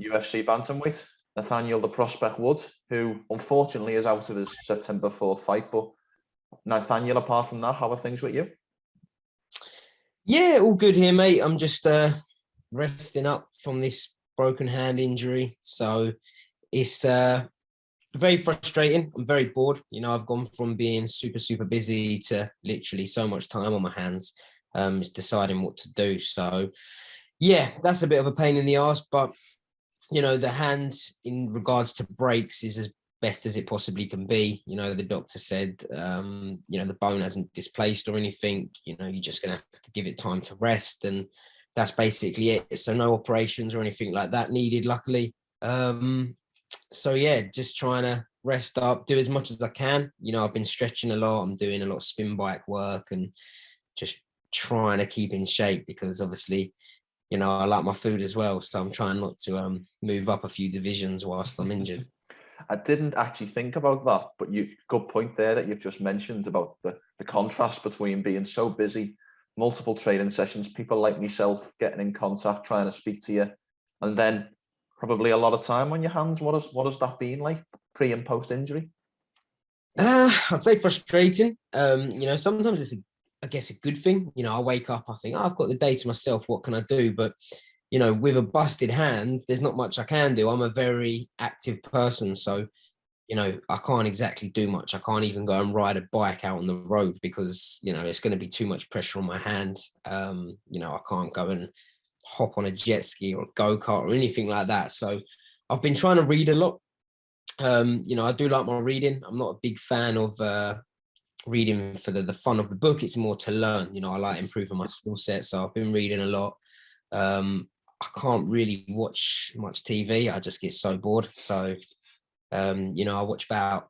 UFC bantamweight, Nathaniel the Prospect Wood, who unfortunately is out of his September 4th fight. But Nathaniel, apart from that, how are things with you? Yeah, all good here, mate. I'm just resting up from this broken hand injury. So it's very frustrating. I'm very bored. I've gone from being super, super busy to literally so much time on my hands. Just deciding what to do. So yeah, that's a bit of a pain in the ass, but the hand in regards to breaks is as best as it possibly can be. The doctor said, the bone hasn't displaced or anything. You're just going to have to give it time to rest. And that's basically it. So no operations or anything like that needed, luckily. So yeah, just trying to rest up, do as much as I can. I've been stretching a lot. I'm doing a lot of spin bike work and just trying to keep in shape because obviously, I like my food as well. So I'm trying not to move up a few divisions whilst I'm injured. I didn't actually think about that, but good point there that you've just mentioned about the contrast between being so busy, multiple training sessions, people like myself getting in contact, trying to speak to you, and then probably a lot of time on your hands. What has that been like pre and post injury? I'd say frustrating. Sometimes it's I guess a good thing. I wake up, I think, I've got the day to myself. What can I do? But with a busted hand, there's not much I can do. I'm a very active person, so I can't exactly do much. I can't even go and ride a bike out on the road because it's going to be too much pressure on my hand. I can't go and hop on a jet ski or go-kart or anything like that. So I've been trying to read a lot. I do like my reading. I'm not a big fan of reading for the fun of the book. It's more to learn. I like improving my skill set. So I've been reading a lot. I can't really watch much TV. I just get so bored. So, I watch about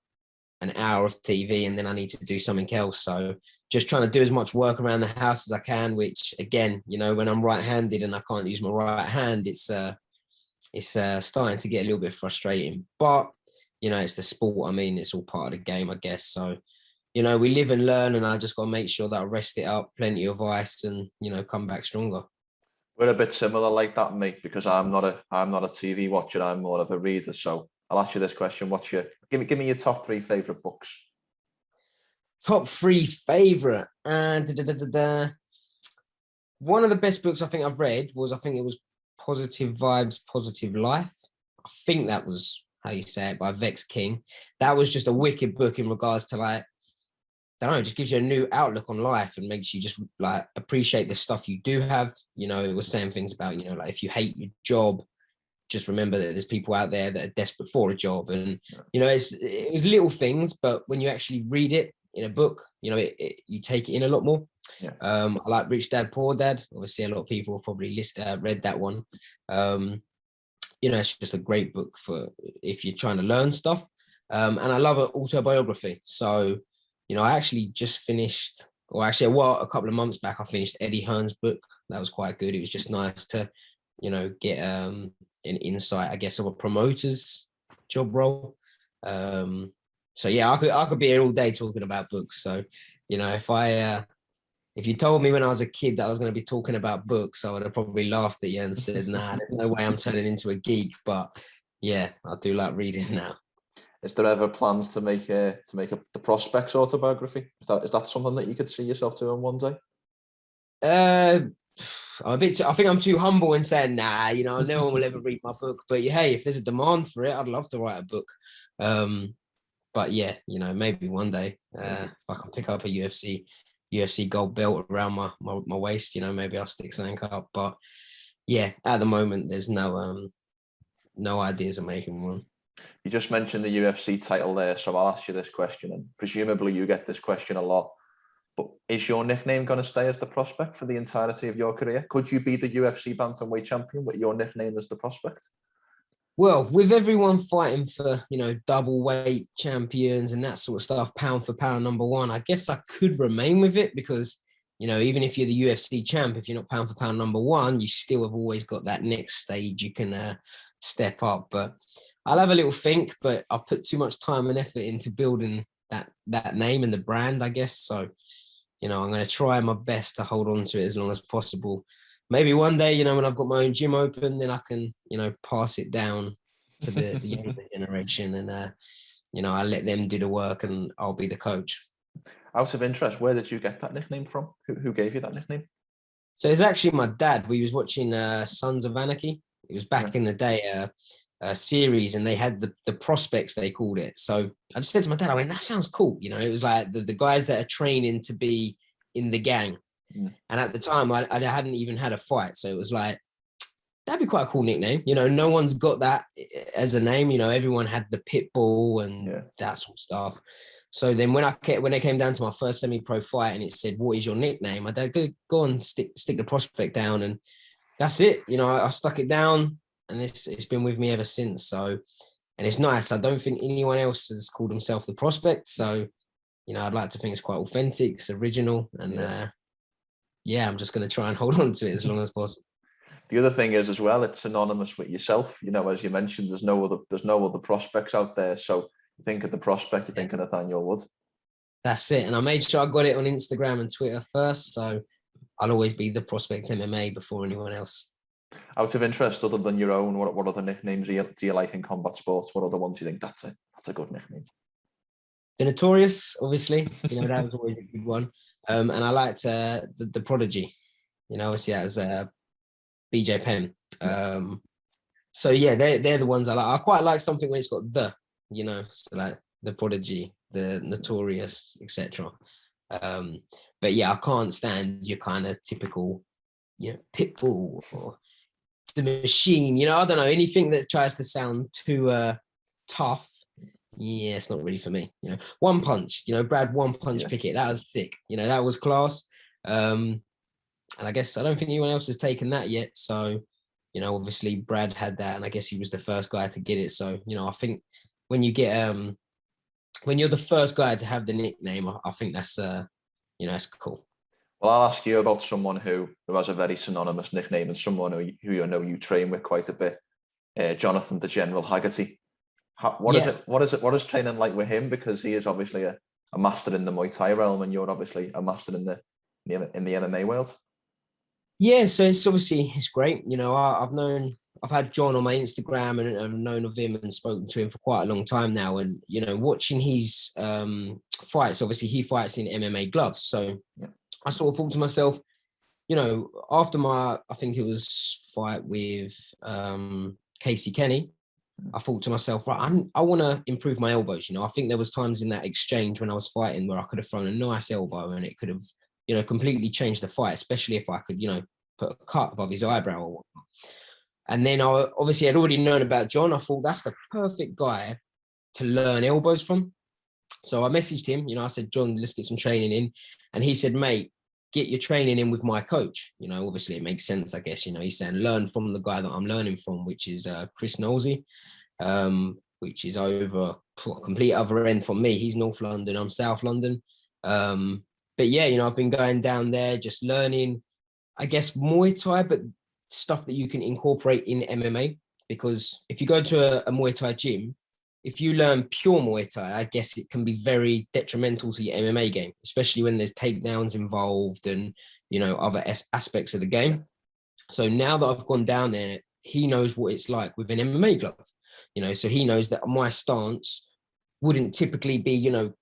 an hour of TV and then I need to do something else. So just trying to do as much work around the house as I can, which again, when I'm right-handed and I can't use my right hand, it's starting to get a little bit frustrating. But, it's the sport. I mean, it's all part of the game, I guess. So, we live and learn, and I just got to make sure that I rest it up, plenty of ice, and, come back stronger. We're a bit similar like that, mate, because I'm not a TV watcher. I'm more of a reader. So I'll ask you this question: give me your top 3 favorite books? Top 3 favorite. One of the best books I think I've read was, I think it was Positive Vibes, Positive Life. I think that was how you say it, by Vex King. That was just a wicked book in regards to, like, I don't know, it just gives you a new outlook on life and makes you just like appreciate the stuff you do have. It was saying things about, like if you hate your job, just remember that there's people out there that are desperate for a job. And, it was little things, but when you actually read it in a book, you take it in a lot more. Yeah. I like Rich Dad, Poor Dad. Obviously, a lot of people have probably read that one. It's just a great book for if you're trying to learn stuff. And I love an autobiography. So, I actually just finished, a couple of months back, I finished Eddie Hearn's book. That was quite good. It was just nice to, get an insight, I guess, of a promoter's job role. So yeah, I could be here all day talking about books. So, if you told me when I was a kid that I was going to be talking about books, I would have probably laughed at you and said, nah, there's no way I'm turning into a geek. But yeah, I do like reading now. Is there ever plans to make the Prospects autobiography? Is that something that you could see yourself doing one day? I think I'm too humble in saying, nah, no one will ever read my book. But yeah, hey, if there's a demand for it, I'd love to write a book. But yeah, maybe one day, if I can pick up a UFC gold belt around my waist, maybe I'll stick something up. But yeah, at the moment, there's no ideas of making one. You just mentioned the UFC title there, so I'll ask you this question, and presumably you get this question a lot. But is your nickname going to stay as the Prospect for the entirety of your career? Could you be the UFC bantamweight champion with your nickname as the Prospect? Well, with everyone fighting for, double weight champions and that sort of stuff, pound for pound #1, I guess I could remain with it because, even if you're the UFC champ, if you're not pound for pound #1, you still have always got that next stage you can step up. But I'll have a little think, but I've put too much time and effort into building that name and the brand, I guess. So, I'm going to try my best to hold on to it as long as possible. maybe one day, you know, when I've got my own gym open, then I can, you know, pass it down to the younger generation, and you know, I let them do the work, and I'll be the coach. Out of interest, where did you get that nickname from? Who gave you that nickname? So it's actually my dad. We was watching Sons of Anarchy. It was back Yeah. in the day, a series, and they had the prospects, they called it. So I just said to my dad, I went, that sounds cool. You know, it was like the guys that are training to be in the gang. Mm. And at the time, I hadn't even had a fight. So it was like, that'd be quite a cool nickname. You know, no one's got that as a name. You know, everyone had the Pitbull and that sort of stuff. So then when it came down to my first semi-pro fight and it said, what is your nickname? My dad, go on, stick the prospect down. And that's it. You know, I stuck it down, and it's been with me ever since. So, and it's nice. I don't think anyone else has called himself the prospect. So, you know, I'd like to think it's quite authentic, it's original. And I'm just going to try and hold on to it as long as possible. The other thing is as well, it's synonymous with yourself. You know, as you mentioned, there's no other prospects out there. So you think of the prospect, you think of Nathaniel Wood. That's it. And I made sure I got it on Instagram and Twitter first. So I'll always be the prospect MMA before anyone else. Out of interest, other than your own, what other nicknames do you like in combat sports? What other ones do you think that's a good nickname? The Notorious, obviously. You know, that was always a good one. And I liked the Prodigy. You know, obviously as BJ Penn. So yeah, they're the ones I like. I quite like something when it's got the, you know, so like the Prodigy, the Notorious, etc. But yeah, I can't stand your kind of typical, you know, Pitbull or the Machine. You know, I don't know, anything that tries to sound too tough. Yeah, it's not really for me. You know, One Punch. You know, Brad One Punch Pickett. That was sick. You know, that was class. And I guess I don't think anyone else has taken that yet. So, you know, obviously Brad had that, and I guess he was the first guy to get it. So, you know, I think when you get when you're the first guy to have the nickname, I think that's you know, that's cool. Well, I'll ask you about someone who has a very synonymous nickname and someone who you know you train with quite a bit. Jonathan the General Haggerty. What is training like with him? Because he is obviously a master in the Muay Thai realm, and you're obviously a master in the MMA world. Yeah, so it's great. You know, I've had John on my Instagram, and I've known of him and spoken to him for quite a long time now. And, you know, watching his fights, obviously he fights in MMA gloves. So I sort of thought to myself, you know, after I think it was fight with Casey Kenny, I thought to myself, right, I want to improve my elbows. You know, I think there was times in that exchange when I was fighting where I could have thrown a nice elbow and it could have, you know, completely changed the fight, especially if I could, you know, put a cut above his eyebrow or whatnot. And then I obviously had already known about John. I thought that's the perfect guy to learn elbows from. So I messaged him, you know, I said, John, let's get some training in. And he said, mate, get your training in with my coach. You know, obviously it makes sense, I guess. You know, he's saying learn from the guy that I'm learning from, which is Chris Nosey, which is over complete other end from me. He's North London, I'm South London. But yeah, you know, I've been going down there just learning, I guess, Muay Thai, but stuff that you can incorporate in MMA. Because if you go to a Muay Thai gym, if you learn pure Muay Thai, I guess it can be very detrimental to your MMA game, especially when there's takedowns involved and, you know, other aspects of the game. So now that I've gone down there, he knows what it's like with an MMA glove, you know, so he knows that my stance wouldn't typically be, you know,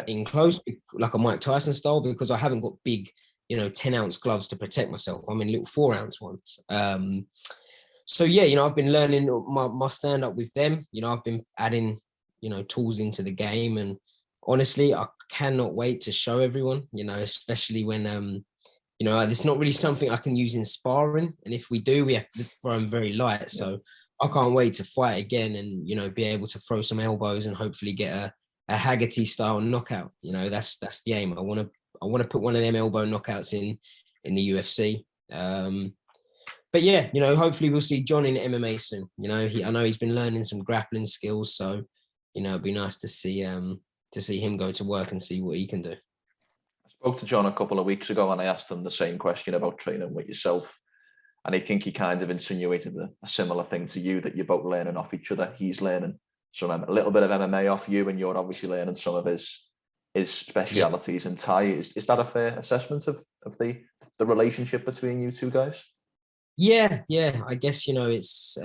enclosed like a Mike Tyson style, because I haven't got big, you know, 10-ounce gloves to protect myself. I'm in little 4-ounce ones. So yeah, you know, I've been learning my stand up with them. You know, I've been adding, you know, tools into the game, and honestly, I cannot wait to show everyone, you know, especially when you know, it's not really something I can use in sparring, and if we do, we have to throw them very light. So I can't wait to fight again and, you know, be able to throw some elbows and hopefully get a Haggerty style knockout. You know, that's the aim. I want to put one of them elbow knockouts in the UFC. But yeah, you know, hopefully we'll see John in MMA soon. You know, I know he's been learning some grappling skills, so, you know, it'd be nice to see him go to work and see what he can do. I spoke to John a couple of weeks ago and I asked him the same question about training with yourself. And I think he kind of insinuated a similar thing to you, that you're both learning off each other. He's learning a little bit of MMA off you, and you're obviously learning some of his his specialities in Thai. Is that a fair assessment of the relationship between you two guys? Yeah, I guess, it's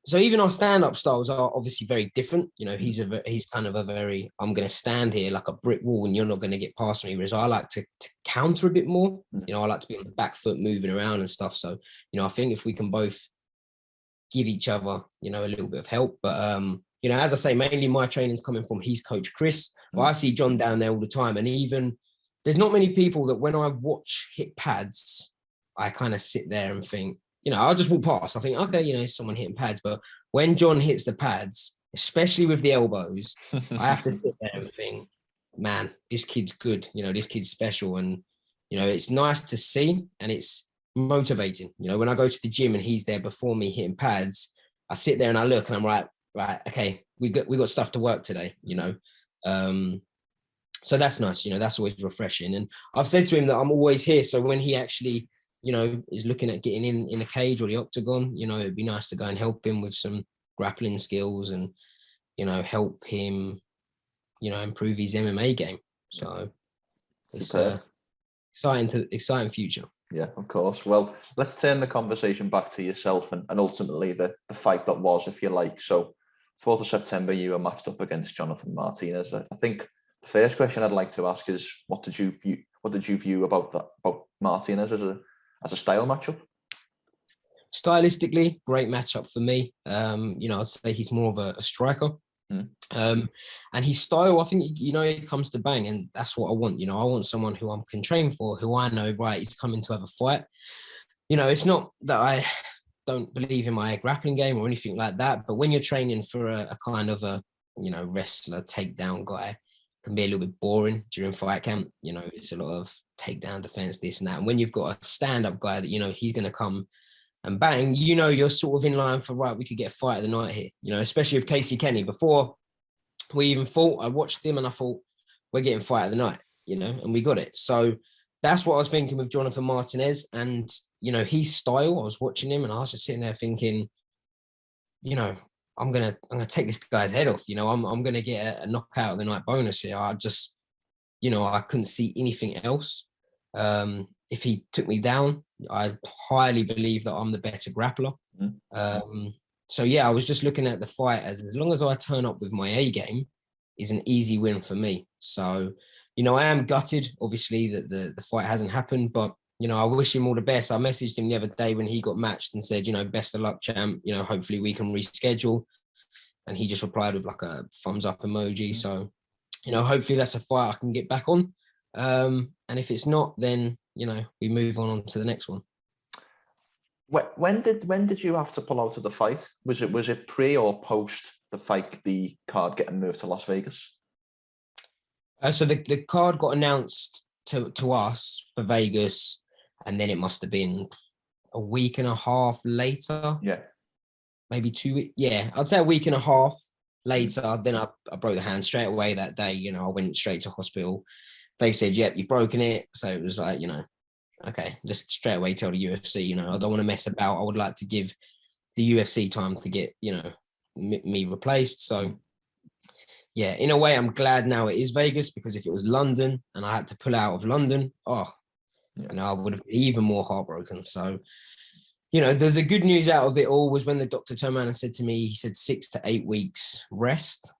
so even our stand-up styles are obviously very different. He's kind of a very, I'm going to stand here like a brick wall and you're not going to get past me. Whereas I like to counter a bit more. I like to be on the back foot, moving around and stuff. So, I think if we can both give each other, a little bit of help. But, as I say, mainly my training's coming from his coach, Chris. But I see John down there all the time. And even there's not many people that when I watch hit pads, I kind of sit there and think, I'll just walk past. I think, okay, someone hitting pads. But when John hits the pads, especially with the elbows, I have to sit there and think, man, this kid's good. This kid's special. And, it's nice to see and it's motivating. When I go to the gym and he's there before me hitting pads, I sit there and I look and I'm right, okay, we got stuff to work today, so that's nice. That's always refreshing. And I've said to him that I'm always here. So when he actually is looking at getting in the cage or the octagon, it'd be nice to go and help him with some grappling skills and, help him, improve his MMA game. So it's exciting future. Yeah, of course. Well, let's turn the conversation back to yourself and ultimately the fight that was, if you like. So 4th of September, you were matched up against Jonathan Martinez. I think the first question I'd like to ask is, what did you view about Martinez as a style matchup? Stylistically, great matchup for me. I'd say he's more of a striker. And his style, I think, it comes to bang, and that's what I want. I want someone who I can train for, who I know, right, he's coming to have a fight. It's not that I don't believe in my grappling game or anything like that, but when you're training for a kind of a, wrestler takedown guy, it can be a little bit boring during fight camp. It's a lot of takedown defense, this and that. And when you've got a stand-up guy that, he's going to come and bang, you're sort of in line for, right, we could get a fight of the night here, especially with Casey Kenny. Before we even fought, I watched him and I thought, we're getting fight of the night, and we got it. So that's what I was thinking with Jonathan Martinez and, his style. I was watching him and I was just sitting there thinking, I'm gonna take this guy's head off. I'm gonna get a knockout of the night bonus here. I just, I couldn't see anything else. If he took me down, I highly believe that I'm the better grappler. So yeah, I was just looking at the fight as long as I turn up with my A game, is an easy win for me. So, I am gutted, obviously, that the fight hasn't happened, but I wish him all the best. I messaged him the other day when he got matched and said, best of luck, champ. Hopefully we can reschedule. And he just replied with like a thumbs up emoji. So, hopefully that's a fight I can get back on. And if it's not, then, we move on to the next one. When did you have to pull out of the fight? Was it pre or post the fight, the card getting moved to Las Vegas? So the card got announced to us for Vegas, and then it must have been a week and a half later. Yeah. Maybe 2 weeks. Yeah, I'd say a week and a half later. Then I broke the hand straight away that day. I went straight to hospital. They said, yep, you've broken it. So it was like, okay, just straight away tell the UFC, I don't want to mess about. I would like to give the UFC time to get, me replaced. So yeah, in a way, I'm glad now it is Vegas, because if it was London and I had to pull out of London, I would have been even more heartbroken. So, the good news out of it all was when the doctor turned around and said to me, he said 6 to 8 weeks rest.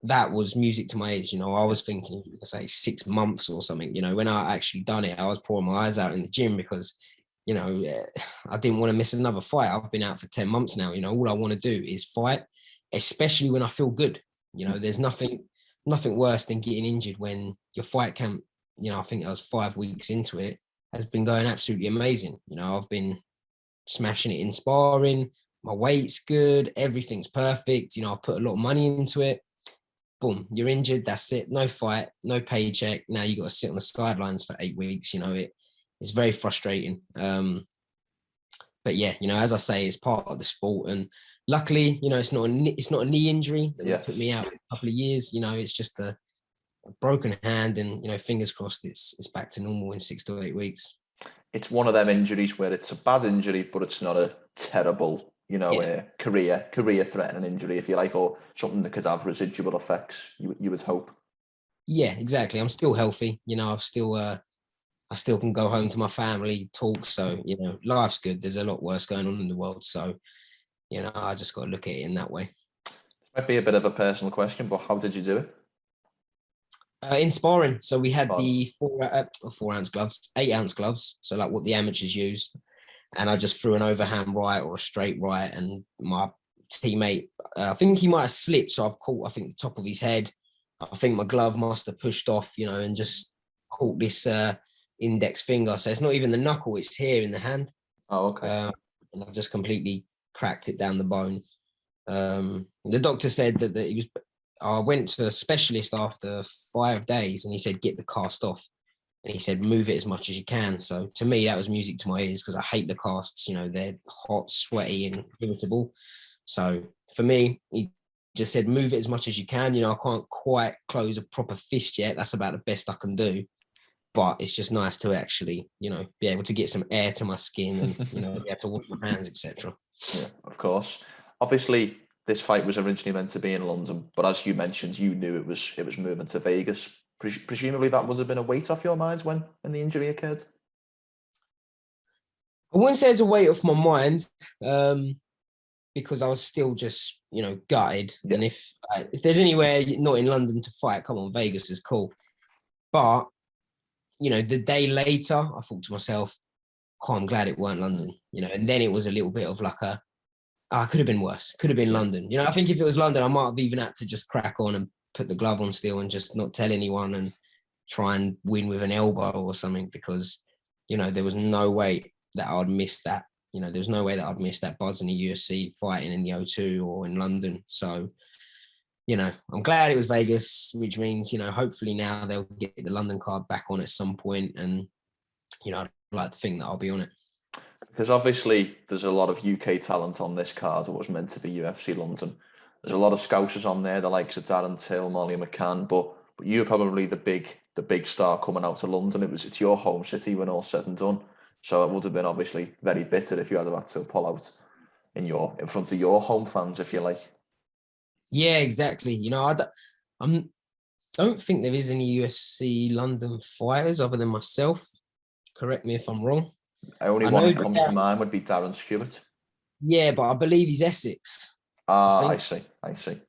That was music to my ears. I was thinking, say 6 months or something. When I actually done it, I was pouring my eyes out in the gym because, I didn't want to miss another fight. I've been out for 10 months now. All I want to do is fight, especially when I feel good. There's nothing worse than getting injured when your fight camp, I think I was 5 weeks into it, has been going absolutely amazing. I've been smashing it in sparring. My weight's good. Everything's perfect. I've put a lot of money into it. Boom, you're injured. That's it. No fight, no paycheck. Now you got to sit on the sidelines for 8 weeks. It's very frustrating. But yeah, as I say, it's part of the sport. And luckily, it's not a knee injury that put me out for a couple of years. It's just a broken hand, and fingers crossed it's back to normal in 6 to 8 weeks. It's one of them injuries where it's a bad injury, but it's not a terrible, career threatening injury, if you like, or something that could have residual effects. You would hope. Yeah, exactly. I'm still healthy. I still can go home to my family, talk. So, life's good. There's a lot worse going on in the world. So, I just got to look at it in that way. Might be a bit of a personal question, but how did you do it? In sparring. So we had Fun. the 4 ounce gloves, 8 ounce gloves. So like what the amateurs use. And I just threw an overhand right or a straight right. And my teammate, I think he might have slipped. So I've caught, I think, the top of his head. I think my glove must have pushed off, and just caught this index finger. So it's not even the knuckle, it's here in the hand. Oh, okay. And I've just completely cracked it down the bone. The doctor said that he was. I went to a specialist after 5 days, and he said get the cast off, and he said move it as much as you can. So to me, that was music to my ears because I hate the casts. They're hot, sweaty, and irritable. So for me, he just said move it as much as you can. I can't quite close a proper fist yet. That's about the best I can do. But it's just nice to actually, be able to get some air to my skin and, be able to wash my hands, etc. Yeah, of course. Obviously, this fight was originally meant to be in London, but as you mentioned, you knew it was moving to Vegas. Presumably, that would have been a weight off your mind when the injury occurred. I wouldn't say it's a weight off my mind, because I was still just, gutted. Yeah. And if there's anywhere not in London to fight, come on, Vegas is cool. But the day later, I thought to myself, oh, I'm glad it weren't London, and then it was a little bit of like could have been worse. Could have been London. I think if it was London, I might have even had to just crack on and put the glove on still and just not tell anyone and try and win with an elbow or something because, there was no way that I'd miss that. There was no way that I'd miss that buzz in the UFC fighting in the O2 or in London. So, I'm glad it was Vegas, which means, hopefully now they'll get the London card back on at some point. And, I'd like to think that I'll be on it. Because obviously there's a lot of UK talent on this card that was meant to be UFC London. There's a lot of Scousers on there, the likes of Darren Till, Molly McCann, but you're probably the big star coming out to London. It's your home city when all's said and done. So it would have been obviously very bitter if you had to pull out in front of your home fans, if you like. Yeah, exactly. I don't think there is any UFC London fighters other than myself. Correct me if I'm wrong. Only one that comes to mind would be Darren Stewart. Yeah, but I believe he's Essex. I see. So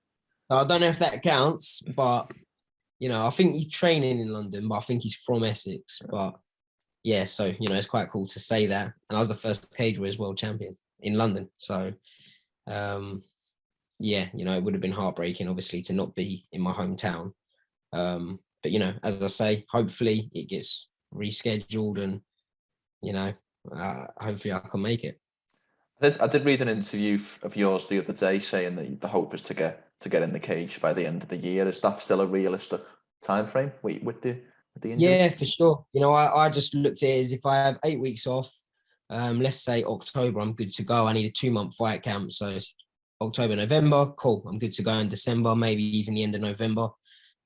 I don't know if that counts, but I think he's training in London, but I think he's from Essex. But yeah, so it's quite cool to say that. And I was the first Cage Warriors world champion in London. So yeah, it would have been heartbreaking, obviously, to not be in my hometown. But as I say, hopefully it gets rescheduled and hopefully I can make it. I did read an interview of yours the other day saying that the hope is to get in the cage by the end of the year. Is that still a realistic time frame with the injury? Yeah, for sure. I just looked at it as if I have 8 weeks off, let's say October, I'm good to go. I need a 2-month fight camp. So it's October, November, cool. I'm good to go in December, maybe even the end of November,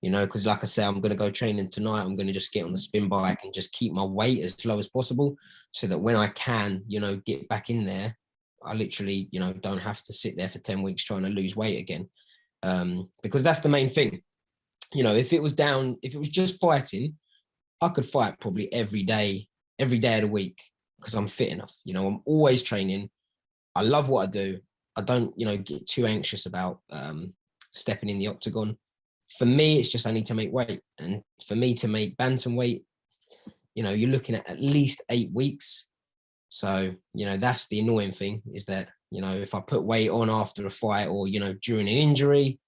because like I said, I'm going to go training tonight. I'm going to just get on the spin bike and just keep my weight as low as possible so that when I can, get back in there, I literally, don't have to sit there for 10 weeks trying to lose weight again. Because that's the main thing. If it was just fighting, I could fight probably every day of the week because I'm fit enough. I'm always training. I love what I do. I don't, get too anxious about stepping in the octagon. For me, it's just I need to make weight. And for me to make bantamweight, you're looking at least 8 weeks. So, that's the annoying thing is that, if I put weight on after a fight or, during an injury,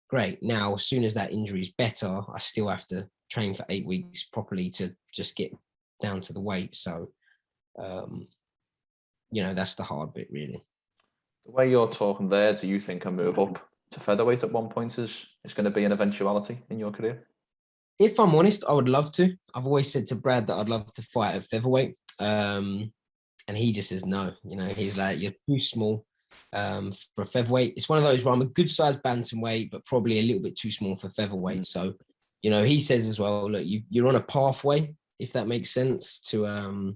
great. Now, as soon as that injury is better, I still have to train for 8 weeks properly to just get down to the weight. So, that's the hard bit, really. The way you're talking there, do you think a move up to featherweight at one point is going to be an eventuality in your career? If I'm honest, I would love to. I've always said to Brad that I'd love to fight at featherweight. And he just says no. He's like, you're too small for a featherweight. It's one of those where I'm a good sized bantamweight, but probably a little bit too small for featherweight. So, he says as well, look, you're on a pathway, if that makes sense, to,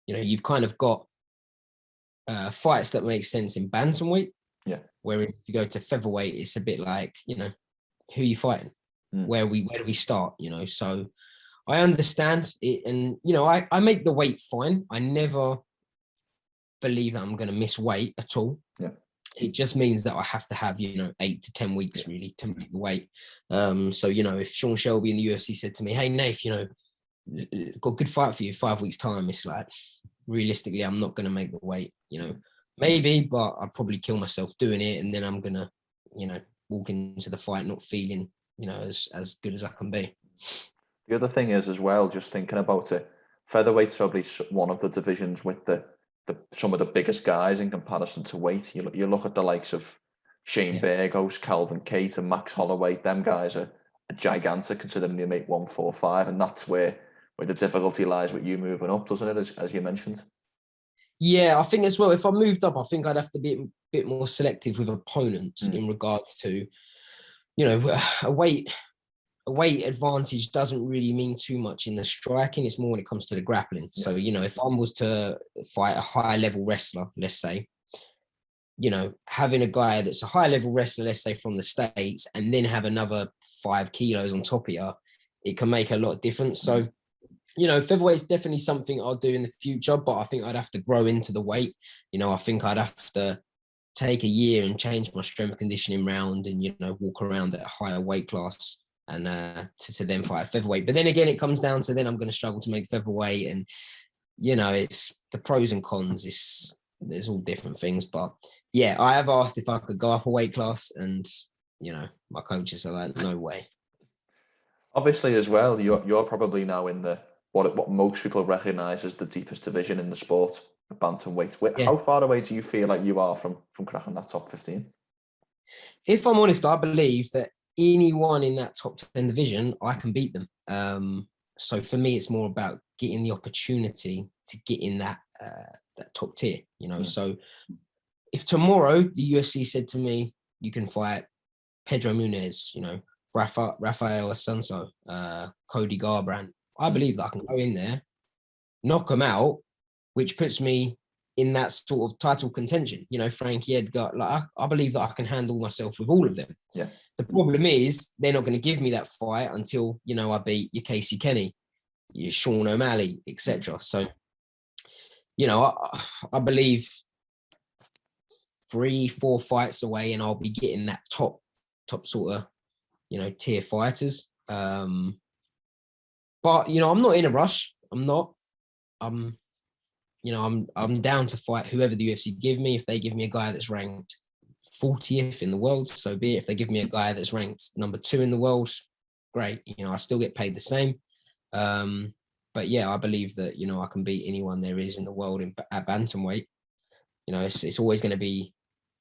you've kind of got fights that make sense in bantamweight. Yeah. Whereas if you go to featherweight, it's a bit like, who are you fighting? where do we start? So I understand it, and I make the weight fine. I never believe that I'm going to miss weight at all. Yeah. It just means that I have to have 8 to 10 weeks really to make the weight. So if Sean Shelby in the UFC said to me, "Hey Nath, got a good fight for you 5 weeks time," it's like, realistically, I'm not going to make the weight. Maybe, but I'd probably kill myself doing it, and then I'm gonna walk into the fight not feeling as good as I can be. The other thing is as well, just thinking about it, featherweight's probably one of the divisions with some of the biggest guys in comparison to weight. You look at the likes of Shane Burgos, Calvin Kate, and Max Holloway. Them guys are gigantic considering they make 145, and that's where the difficulty lies with you moving up, doesn't it? As you mentioned. Yeah, I think as well, if I moved up, I think I'd have to be a bit more selective with opponents in regards to, a weight advantage doesn't really mean too much in the striking. It's more when it comes to the grappling. So, if I was to fight a high level wrestler, let's say, having a guy that's a high level wrestler, let's say from the States, and then have another 5 kilos on top of you, it can make a lot of difference. So, featherweight is definitely something I'll do in the future, but I think I'd have to grow into the weight. I think I'd have to take a year and change my strength conditioning round and, walk around at a higher weight class and to then fight featherweight. But then again, it comes down to then I'm going to struggle to make featherweight, and, it's the pros and cons. There's all different things, but yeah, I have asked if I could go up a weight class, and, my coaches are like, no way. Obviously as well, you're probably now in the what most people recognize as the deepest division in the sport, bantamweight. How far away do you feel like you are from cracking that top 15? If I'm honest, I believe that anyone in that top 10 division, I can beat them. So for me, it's more about getting the opportunity to get in that top tier, So if tomorrow the UFC said to me, you can fight Pedro Munez, Rafael Assunção, Cody Garbrandt, I believe that I can go in there, knock them out, which puts me in that sort of title contention. Frankie Edgar, I believe that I can handle myself with all of them. Yeah. The problem is they're not going to give me that fight until, I beat your Casey Kenny, your Sean O'Malley, etc. So, I believe 3-4 fights away and I'll be getting that top sort of, tier fighters. But, I'm not in a rush. I'm not. I'm down to fight whoever the UFC give me. If they give me a guy that's ranked 40th in the world, so be it. If they give me a guy that's ranked number 2 in the world, great. I still get paid the same. But yeah, I believe that, I can beat anyone there is in the world at bantamweight. It's always going to be,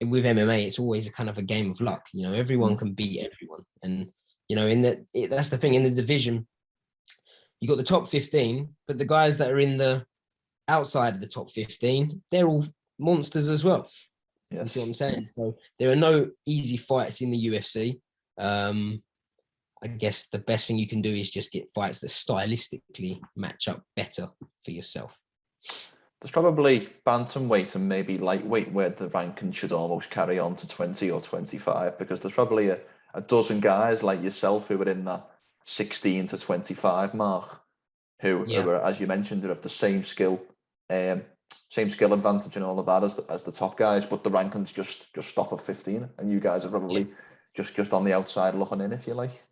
with MMA, it's always a kind of a game of luck. Everyone can beat everyone. And, that's the thing in the division. You got the top 15, but the guys that are in the outside of the top 15, they're all monsters as well. Yes. You see what I'm saying? So there are no easy fights in the UFC. I guess the best thing you can do is just get fights that stylistically match up better for yourself. There's probably bantamweight and maybe lightweight where the ranking should almost carry on to 20 or 25, because there's probably a dozen guys like yourself who are in that 16 to 25 mark who are, as you mentioned, are of the same skill advantage and all of that as the top guys, but the rankings just stop at 15, and you guys are probably just on the outside looking in, if you like.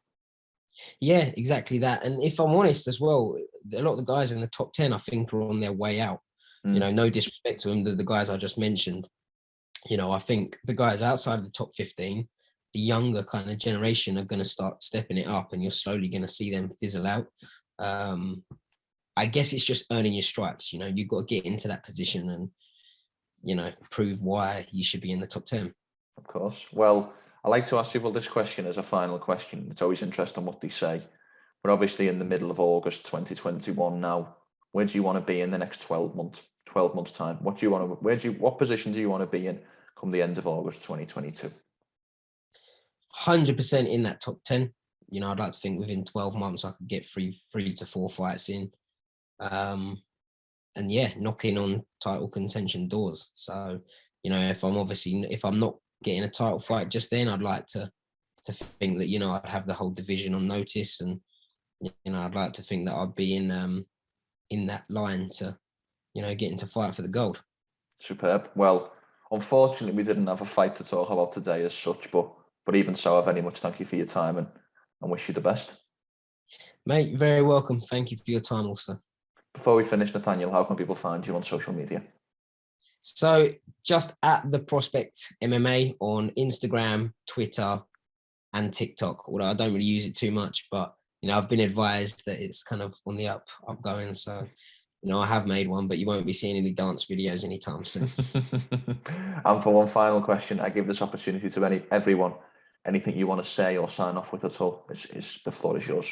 Yeah, exactly that. And if I'm honest as well, a lot of the guys in the top 10, I think, are on their way out. No disrespect to them, the guys I just mentioned. I think the guys outside of the top 15, the younger kind of generation, are going to start stepping it up, and you're slowly going to see them fizzle out. I guess it's just earning your stripes. You've got to get into that position and, prove why you should be in the top 10. Of course. Well, I like to ask people this question as a final question. It's always interesting what they say. We're obviously in the middle of August 2021 now. Where do you want to be in the next 12 months time? What position do you want to be in come the end of August 2022? 100% in that top 10. I'd like to think within 12 months I could get 3 to 4 fights in. And knocking on title contention doors. So, if I'm not getting a title fight just then, I'd like to to think that, you know, I'd have the whole division on notice, and, you know, I'd like to think that I'd be in that line to, you know, getting to fight for the gold. Superb. Well, unfortunately, we didn't have a fight to talk about today as such, but even so, I very much thank you for your time and wish you the best. Mate, you're very welcome. Thank you for your time also. Before we finish, Nathaniel, how can people find you on social media? So just at The Prospect MMA on Instagram, Twitter, and TikTok, although I don't really use it too much, but, you know, I've been advised that it's kind of on the upgoing. So, you know, I have made one, but you won't be seeing any dance videos anytime soon. And for one final question, I give this opportunity to everyone. Anything you want to say or sign off with at all? The floor is yours.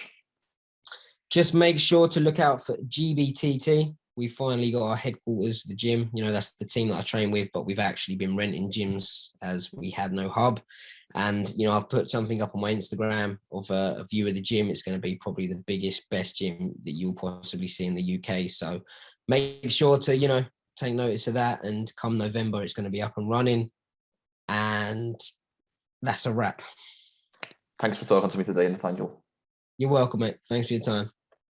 Just make sure to look out for GBTT. We finally got our headquarters, the gym. You know, that's the team that I train with, but we've actually been renting gyms as we had no hub. And, you know, I've put something up on my Instagram of a view of the gym. It's going to be probably the biggest, best gym that you'll possibly see in the UK. So make sure to, you know, take notice of that. And come November, it's going to be up and running. And that's a wrap. Thanks for talking to me today, Nathaniel. You're welcome, mate. Thanks for your time.